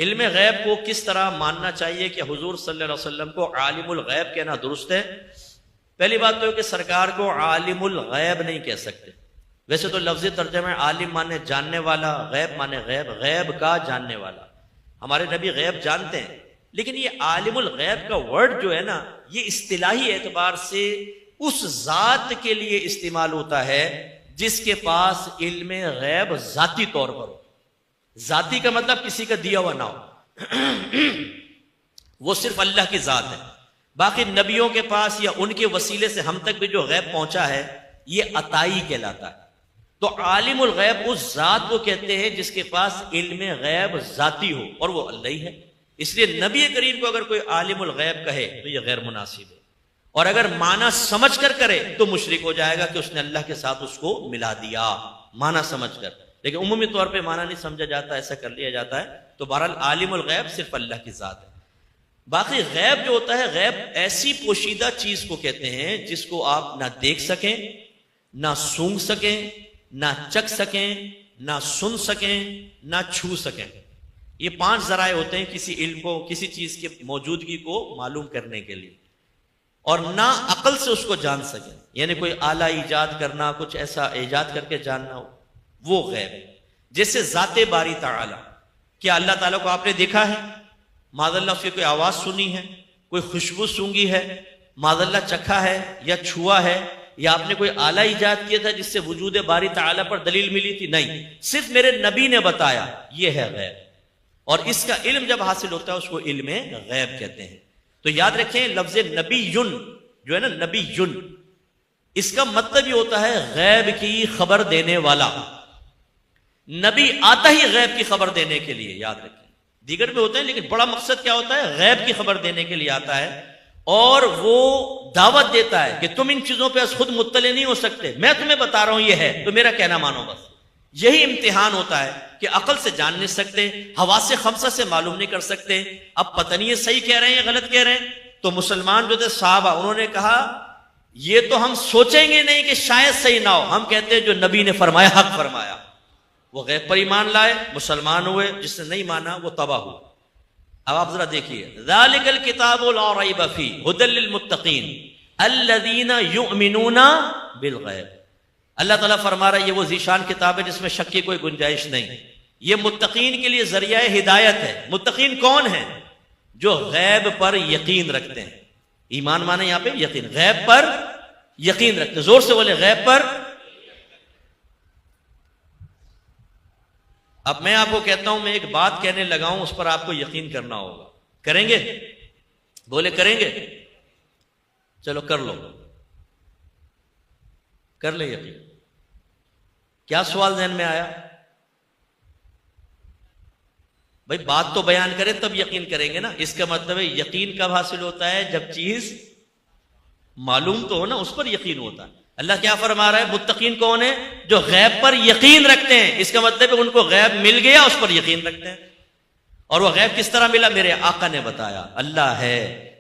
علم غیب کو کس طرح ماننا چاہیے کہ حضور صلی اللہ علیہ وسلم کو عالم الغیب کہنا درست ہے؟ پہلی بات تو ہے کہ سرکار کو عالم الغیب نہیں کہہ سکتے. ویسے تو لفظی ترجمہ عالم مانے جاننے والا، غیب مانے غیب، غیب کا جاننے والا. ہمارے نبی غیب جانتے ہیں، لیکن یہ عالم الغیب کا ورڈ جو ہے نا، یہ اصطلاحی اعتبار سے اس ذات کے لیے استعمال ہوتا ہے جس کے پاس علم غیب ذاتی طور پر ہو. ذاتی کا مطلب کسی کا دیا ہوا نہ ہو، وہ صرف اللہ کی ذات ہے. باقی نبیوں کے پاس یا ان کے وسیلے سے ہم تک بھی جو غیب پہنچا ہے یہ عطائی کہلاتا ہے. تو عالم الغیب اس ذات کو کہتے ہیں جس کے پاس علم غیب ذاتی ہو، اور وہ اللہ ہی ہے. اس لیے نبی کریم کو اگر کوئی عالم الغیب کہے تو یہ غیر مناسب ہے، اور اگر معنی سمجھ کر کرے تو مشرک ہو جائے گا کہ اس نے اللہ کے ساتھ اس کو ملا دیا معنی سمجھ کر. لیکن عمومی طور پہ معنی نہیں سمجھا جاتا، ایسا کر لیا جاتا ہے. تو بہرحال عالم الغیب صرف اللہ کی ذات ہے. باقی غیب جو ہوتا ہے، غیب ایسی پوشیدہ چیز کو کہتے ہیں جس کو آپ نہ دیکھ سکیں، نہ سونگھ سکیں، نہ چکھ سکیں، نہ سن سکیں، نہ چھو سکیں. یہ 5 ذرائع ہوتے ہیں کسی علم کو، کسی چیز کی موجودگی کو معلوم کرنے کے لیے، اور نہ عقل سے اس کو جان سکیں. یعنی کوئی آلہ ایجاد کرنا، کچھ ایسا ایجاد کر کے جاننا ہو، وہ غیب ہے. جیسے ذات باری تعالی، کیا اللہ تعالیٰ کو آپ نے دیکھا ہے؟ معاذ اللہ اس کی کوئی آواز سنی ہے، کوئی خوشبو سونگی ہے، معاذ اللہ چکھا ہے یا چھوا ہے، یا آپ نے کوئی آلہ ایجاد کیا تھا جس سے وجود باری تعالیٰ پر دلیل ملی تھی؟ نہیں، صرف میرے نبی نے بتایا. یہ ہے غیب. اور اس کا علم جب حاصل ہوتا ہے اس کو علم غیب کہتے ہیں. تو یاد رکھیں لفظ نبی جو ہے نا، نبی اس کا مطلب یہ ہوتا ہے غیب کی خبر دینے والا. نبی آتا ہی غیب کی خبر دینے کے لیے، یاد رکھیں. دیگر بھی ہوتے ہیں لیکن بڑا مقصد کیا ہوتا ہے؟ غیب کی خبر دینے کے لیے آتا ہے، اور وہ دعوت دیتا ہے کہ تم ان چیزوں پہ خود مطلع نہیں ہو سکتے، میں تمہیں بتا رہا ہوں یہ ہے تو میرا کہنا مانو بس. یہی امتحان ہوتا ہے کہ عقل سے جان نہیں سکتے، حواس خمسہ سے معلوم نہیں کر سکتے. اب پتہ نہیں یہ صحیح کہہ رہے ہیں یا غلط کہہ رہے ہیں. تو مسلمان جو تھے صحابہ، انہوں نے کہا یہ تو ہم سوچیں گے نہیں کہ شاید صحیح نہ ہو، ہم کہتے ہیں جو نبی نے فرمایا حق فرمایا. وہ غیب پر ایمان لائے، مسلمان ہوئے. جس نے نہیں مانا وہ تباہ ہوا. اب آپ ذرا دیکھیے، ذالک الکتاب لا ریب فیہ ھدی للمتقین الذین یؤمنون بالغیب. اللہ تعالیٰ فرما رہا ہے یہ وہ ذیشان کتاب ہے جس میں شک کی کوئی گنجائش نہیں. یہ متقین کے لیے ذریعہ ہدایت ہے. متقین کون ہیں؟ جو غیب پر یقین رکھتے ہیں. ایمان مانے یہاں پہ یقین، غیب پر یقین رکھتے ہیں. زور سے بولے، غیب پر. اب میں آپ کو کہتا ہوں، میں ایک بات کہنے لگا ہوں، اس پر آپ کو یقین کرنا ہوگا. کریں گے؟ بولے کریں گے. چلو کر لو، کر لے یقین. کیا سوال ذہن میں آیا؟ بھائی بات تو بیان کریں تب یقین کریں گے نا. اس کا مطلب ہے یقین کب حاصل ہوتا ہے؟ جب چیز معلوم تو ہو نا، اس پر یقین ہوتا ہے. اللہ کیا فرما رہا ہے؟ متقین کون ہیں؟ جو غیب پر یقین رکھتے ہیں. اس کا مطلب ہے ان کو غیب مل گیا، اس پر یقین رکھتے ہیں. اور وہ غیب کس طرح ملا؟ میرے آقا نے بتایا. اللہ ہے،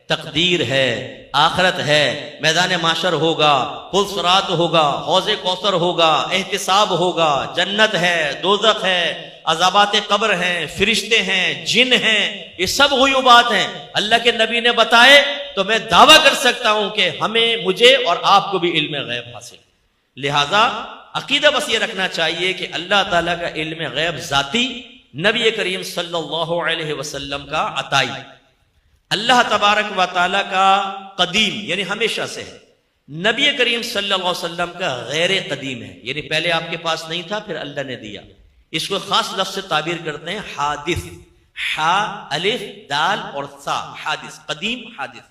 تقدیر ہے، آخرت ہے، میدان معاشر ہوگا، پل صراط ہوگا، حوض کوثر ہوگا، احتساب ہوگا، جنت ہے، دوزخ ہے، عذابات قبر ہیں، فرشتے ہیں، جن ہیں. یہ سب غیوبات ہیں. اللہ کے نبی نے بتائے تو میں دعویٰ کر سکتا ہوں کہ مجھے اور آپ کو بھی علم غیب حاصل. لہذا عقیدہ بس یہ رکھنا چاہیے کہ اللہ تعالیٰ کا علم غیب ذاتی، نبی کریم صلی اللہ علیہ وسلم کا عطائی. اللہ تبارک و تعالیٰ کا قدیم یعنی ہمیشہ سے ہے. نبی کریم صلی اللہ علیہ وسلم کا غیر قدیم ہے، یعنی پہلے آپ کے پاس نہیں تھا پھر اللہ نے دیا. اس کو خاص لفظ سے تعبیر کرتے ہیں حادث. حا، الف، دال اور سا، حادث، قدیم حادث.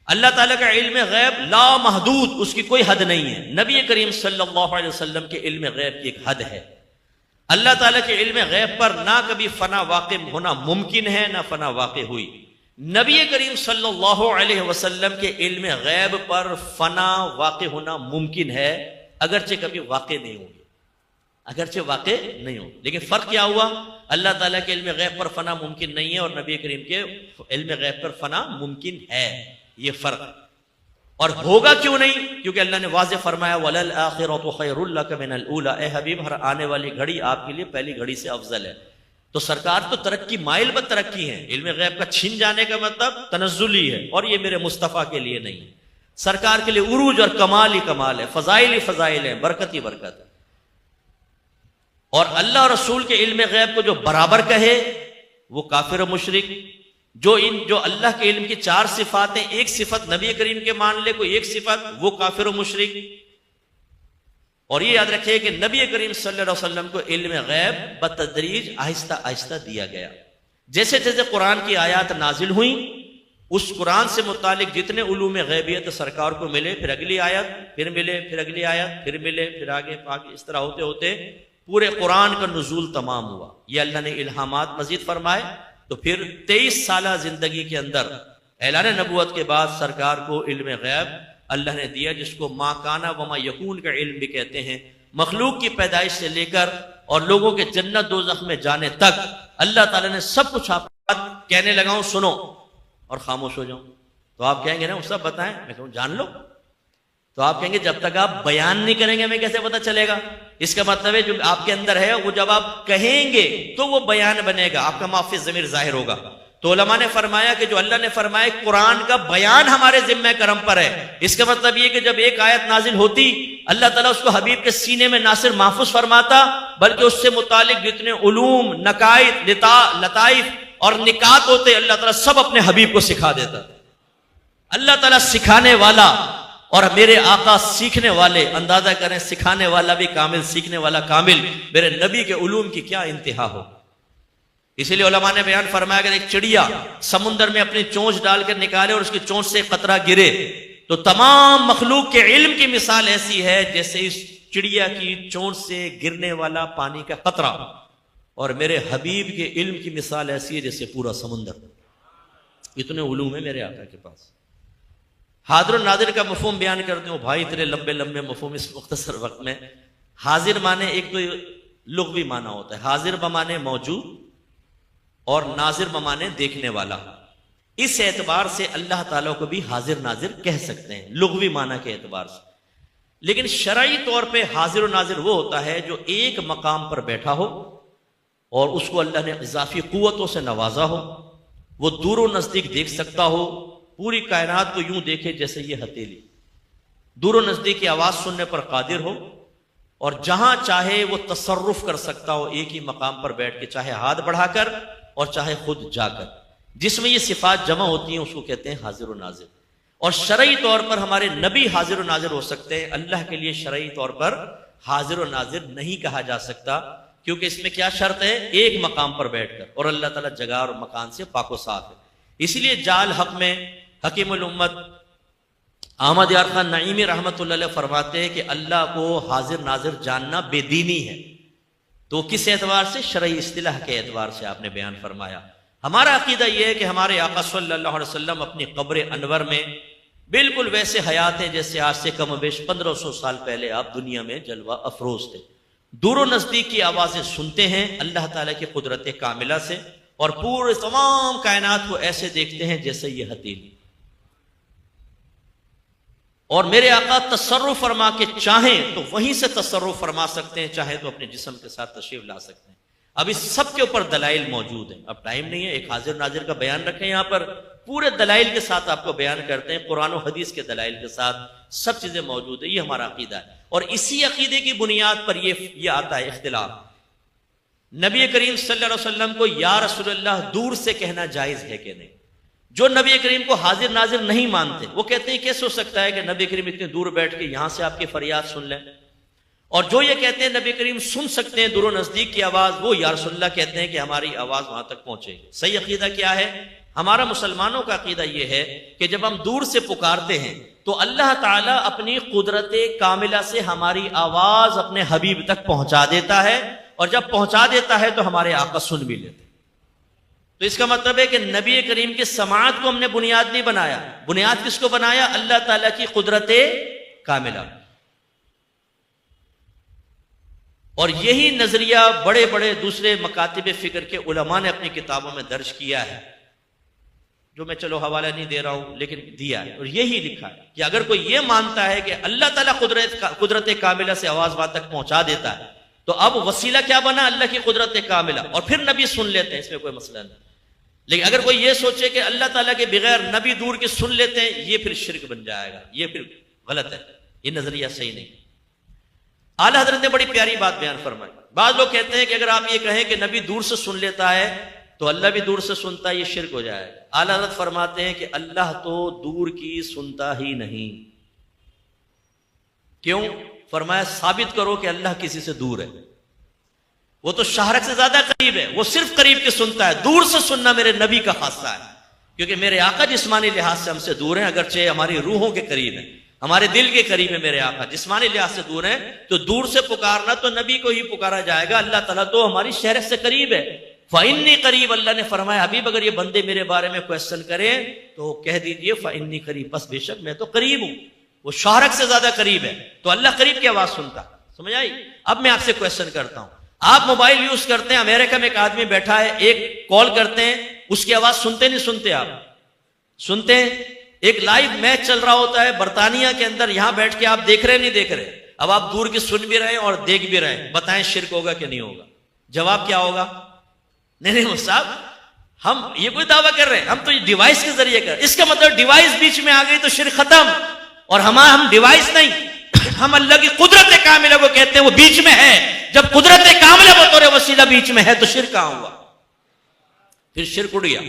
اللہ تعالیٰ کا علم غیب لا محدود، اس کی کوئی حد نہیں ہے. نبی کریم صلی اللہ علیہ وسلم کے علم غیب کی ایک حد ہے. اللہ تعالیٰ کے علم غیب پر نہ کبھی فنا واقع ہونا ممکن ہے، نہ فنا واقع ہوئی. نبی کریم صلی اللہ علیہ وسلم کے علم غیب پر فنا واقع ہونا ممکن ہے، اگرچہ کبھی واقع نہیں ہوگی، اگرچہ واقع نہیں ہو. لیکن فرق کیا ہوا؟ اللہ تعالیٰ کے علم غیب پر فنا ممکن نہیں ہے اور نبی کریم کے علم غیب پر فنا ممکن ہے. یہ فرق. اور ہوگا کیوں نہیں؟ کیونکہ اللہ نے واضح فرمایا وَلَلْآخِرَةُ خَيْرٌ لَكَ مِنَ الْأُولَىٰ. اے حبیب، ہر آنے والی گھڑی آپ کے لیے پہلی گھڑی سے افضل ہے. تو سرکار تو ترقی مائل بد ترقی ہے، علم غیب کا چھن جانے کا مطلب تنزلی ہے، اور یہ میرے مصطفیٰ کے لیے نہیں ہے، سرکار کے لیے عروج اور کمال ہی کمال ہے، فضائل ہی فضائل ہے، برکت ہی برکت ہے۔ اور اللہ اور رسول کے علم غیب کو جو برابر کہے وہ کافر و مشرک، جو اللہ کے علم کی 4 صفات ہیں، ایک صفت نبی کریم کے مان لے کوئی ایک صفت، وہ کافر و مشرک۔ اور یہ یاد رکھیں کہ نبی کریم صلی اللہ علیہ وسلم کو علم غیب بتدریج آہستہ آہستہ دیا گیا، جیسے جیسے قرآن کی آیات نازل ہوئیں، اس قرآن سے متعلق جتنے علوم غیبیت سرکار کو ملے، پھر اگلی آیت، پھر ملے، پھر اگلی آیت، پھر ملے، پھر آگے، اس طرح ہوتے ہوتے پورے قرآن کا نزول تمام ہوا۔ یہ اللہ نے الہامات مزید فرمائے، تو پھر 23 سالہ زندگی کے اندر اعلان نبوت کے بعد سرکار کو علم غیب اللہ نے دیا، جس کو ما کانا وما یکون کا علم بھی کہتے ہیں۔ مخلوق کی پیدائش سے لے کر اور لوگوں کے جنت دوزخ میں جانے تک اللہ تعالیٰ نے سب کچھ آپ کہنے لگا ہوں سنو اور خاموش ہو جاؤں، تو آپ کہیں گے نا وہ سب بتائیں، میں کہوں جان لو، تو آپ کہیں گے جب تک آپ بیان نہیں کریں گے ہمیں کیسے پتہ چلے گا؟ اس کا مطلب ہے جو آپ کے اندر ہے وہ جب آپ کہیں گے تو وہ بیان بنے گا، آپ کا معافی ضمیر ظاہر ہوگا۔ تو علماء نے فرمایا کہ جو اللہ نے فرمایا قرآن کا بیان ہمارے ذمہ کرم پر ہے، اس کا مطلب یہ کہ جب ایک آیت نازل ہوتی اللہ تعالیٰ اس کو حبیب کے سینے میں نہ صرف محفوظ فرماتا بلکہ اس سے متعلق جتنے علوم، نقائط، لطائف اور نکات ہوتے اللہ تعالیٰ سب اپنے حبیب کو سکھا دیتا۔ اللہ تعالیٰ سکھانے والا اور میرے آقا سیکھنے والے، اندازہ کریں سکھانے والا بھی کامل، سیکھنے والا کامل، میرے نبی کے علوم کی کیا انتہا ہو۔ اسی لیے علماء نے بیان فرمایا کہ ایک چڑیا سمندر میں اپنی چونچ ڈال کر نکالے اور اس کی چونچ سے قطرہ گرے تو تمام مخلوق کے علم کی مثال ایسی ہے جیسے اس چڑیا کی چونچ سے گرنے والا پانی کا قطرہ، اور میرے حبیب کے علم کی مثال ایسی ہے جیسے پورا سمندر۔ اتنے علوم ہیں میرے آقا کے پاس۔ حاضر و ناظر کا مفہوم بیان کرتے ہوں بھائی، اتنے لمبے لمبے مفہوم اس مختصر وقت میں۔ حاضر مانے ایک تو لغوی معنی ہوتا ہے، حاضر بمانے موجود اور ناظر بمانے دیکھنے والا۔ اس اعتبار سے اللہ تعالیٰ کو بھی حاضر ناظر کہہ سکتے ہیں لغوی معنی کے اعتبار سے، لیکن شرعی طور پہ حاضر و ناظر وہ ہوتا ہے جو ایک مقام پر بیٹھا ہو اور اس کو اللہ نے اضافی قوتوں سے نوازا ہو، وہ دور و نزدیک دیکھ سکتا ہو، پوری کائنات کو یوں دیکھے جیسے یہ ہتھیلی، دور و نزدیک کی آواز سننے پر قادر ہو، اور جہاں چاہے وہ تصرف کر سکتا ہو ایک ہی مقام پر بیٹھ کے، چاہے ہاتھ بڑھا کر اور چاہے خود جا کر۔ جس میں یہ صفات جمع ہوتی ہیں اس کو کہتے ہیں حاضر و ناظر۔ اور شرعی طور پر ہمارے نبی حاضر و ناظر ہو سکتے ہیں، اللہ کے لیے شرعی طور پر حاضر و ناظر نہیں کہا جا سکتا، کیونکہ اس میں کیا شرط ہے؟ ایک مقام پر بیٹھ کر، اور اللہ تعالیٰ جگہ اور مکان سے پاک و صاف ہے۔ اسی لیے جال حق میں حکیم الامت احمد یار خان نعیمی رحمۃ اللہ علیہ فرماتے ہیں کہ اللہ کو حاضر ناظر جاننا بے دینی ہے۔ تو کس اعتبار سے؟ شرعی اصطلاح کے اعتبار سے آپ نے بیان فرمایا۔ ہمارا عقیدہ یہ ہے کہ ہمارے آقا صلی اللہ علیہ وسلم اپنی قبر انور میں بالکل ویسے حیات ہیں جیسے آج سے کم و بیش 1500 سال پہلے آپ دنیا میں جلوہ افروز تھے۔ دور و نزدیک کی آوازیں سنتے ہیں اللہ تعالیٰ کی قدرت کاملہ سے، اور پورے تمام کائنات کو ایسے دیکھتے ہیں جیسے یہ ہتھیلی۔ اور میرے آقا تصرف فرما کے چاہیں تو وہیں سے تصرف فرما سکتے ہیں، چاہے تو اپنے جسم کے ساتھ تشریف لا سکتے ہیں۔ اب اس سب کے اوپر دلائل موجود ہیں، اب ٹائم نہیں ہے ایک حاضر ناظر کا بیان رکھیں، یہاں پر پورے دلائل کے ساتھ آپ کو بیان کرتے ہیں، قرآن و حدیث کے دلائل کے ساتھ سب چیزیں موجود ہیں۔ یہ ہمارا عقیدہ ہے، اور اسی عقیدے کی بنیاد پر یہ آتا ہے اختلاف۔ نبی کریم صلی اللہ علیہ وسلم کو یا رسول اللہ دور سے کہنا جائز ہے کہ نہیں؟ جو نبی کریم کو حاضر ناظر نہیں مانتے وہ کہتے ہیں کیسے ہو سکتا ہے کہ نبی کریم اتنے دور بیٹھ کے یہاں سے آپ کی فریاد سن لیں، اور جو یہ کہتے ہیں نبی کریم سن سکتے ہیں دور و نزدیک کی آواز، وہ یا رسول اللہ کہتے ہیں کہ ہماری آواز وہاں تک پہنچے گی۔ صحیح عقیدہ کیا ہے؟ ہمارا مسلمانوں کا عقیدہ یہ ہے کہ جب ہم دور سے پکارتے ہیں تو اللہ تعالیٰ اپنی قدرت کاملہ سے ہماری آواز اپنے حبیب تک پہنچا دیتا ہے، اور جب پہنچا دیتا ہے تو ہمارے آقا سن بھی لیتے ہیں۔ تو اس کا مطلب ہے کہ نبی کریم کی سماعت کو ہم نے بنیاد نہیں بنایا، بنیاد کس کو بنایا؟ اللہ تعالیٰ کی قدرت کاملہ۔ اور یہی نظریہ بڑے بڑے دوسرے مکاتب فکر کے علماء نے اپنی کتابوں میں درج کیا ہے، جو میں چلو حوالہ نہیں دے رہا ہوں لیکن دیا ہے، اور یہی لکھا ہے کہ اگر کوئی یہ مانتا ہے کہ اللہ تعالیٰ قدرت کاملہ سے آواز وہاں تک پہنچا دیتا ہے تو اب وسیلہ کیا بنا؟ اللہ کی قدرت کاملہ، اور پھر نبی سن لیتے ہیں، اس میں کوئی مسئلہ نہیں۔ لیکن اگر کوئی یہ سوچے کہ اللہ تعالیٰ کے بغیر نبی دور کے سن لیتے ہیں، یہ پھر شرک بن جائے گا، یہ پھر غلط ہے، یہ نظریہ صحیح نہیں۔ اعلیٰ حضرت نے بڑی پیاری بات بیان فرمائی۔ بعض لوگ کہتے ہیں کہ اگر آپ یہ کہیں کہ نبی دور سے سن لیتا ہے تو اللہ بھی دور سے سنتا ہے، یہ شرک ہو جائے گا۔ اعلیٰ حضرت فرماتے ہیں کہ اللہ تو دور کی سنتا ہی نہیں۔ کیوں؟ فرمایا ثابت کرو کہ اللہ کسی سے دور ہے۔ وہ تو شہرک سے زیادہ قریب ہے، وہ صرف قریب کے سنتا ہے، دور سے سننا میرے نبی کا خاصہ ہے، کیونکہ میرے آقا جسمانی لحاظ سے ہم سے دور ہیں، اگرچہ ہماری روحوں کے قریب ہیں، ہمارے دل کے قریب ہے میرے آقا، جسمانی لحاظ سے دور ہیں، تو دور سے پکارنا تو نبی کو ہی پکارا جائے گا، اللہ تعالیٰ تو ہماری شہرک سے قریب ہے۔ فَإِنِّي قریب، اللہ نے فرمایا حبیب اگر یہ بندے میرے بارے میں کویسچن کریں تو کہہ دیجئے فَإِنِّي قریب، بس بے شک میں تو قریب ہوں، وہ شہرک سے زیادہ قریب ہے، تو اللہ قریب کی آواز سنتا۔ سمجھ آئی؟ اب میں آپ سے کویسچن کرتا ہوں، آپ موبائل یوز کرتے ہیں، امریکہ میں ایک آدمی بیٹھا ہے، ایک کال کرتے ہیں، اس کی آواز سنتے نہیں سنتے؟ آپ سنتے ہیں؟ ایک لائیو میچ چل رہا ہوتا ہے برطانیہ کے اندر، یہاں بیٹھ کے آپ دیکھ رہے نہیں دیکھ رہے؟ اب آپ دور کی سن بھی رہے ہیں اور دیکھ بھی رہے ہیں، بتائیں شرک ہوگا کہ نہیں ہوگا؟ جواب کیا ہوگا؟ نہیں صاحب، ہم یہ کوئی دعویٰ کر رہے ہیں، ہم تو یہ ڈیوائس کے ذریعے کر، اس کا مطلب ڈیوائس بیچ میں آ گئی تو شرک ختم، اور ہم ڈیوائس نہیں، ہم اللہ کی قدرت کاملہ کو کہتے ہیں، وہ بیچ میں ہے۔ جب قدرت کاملہ بطور وسیلہ بیچ میں ہے تو شرک کہاں ہوا؟ پھر شرک اڑ گیا۔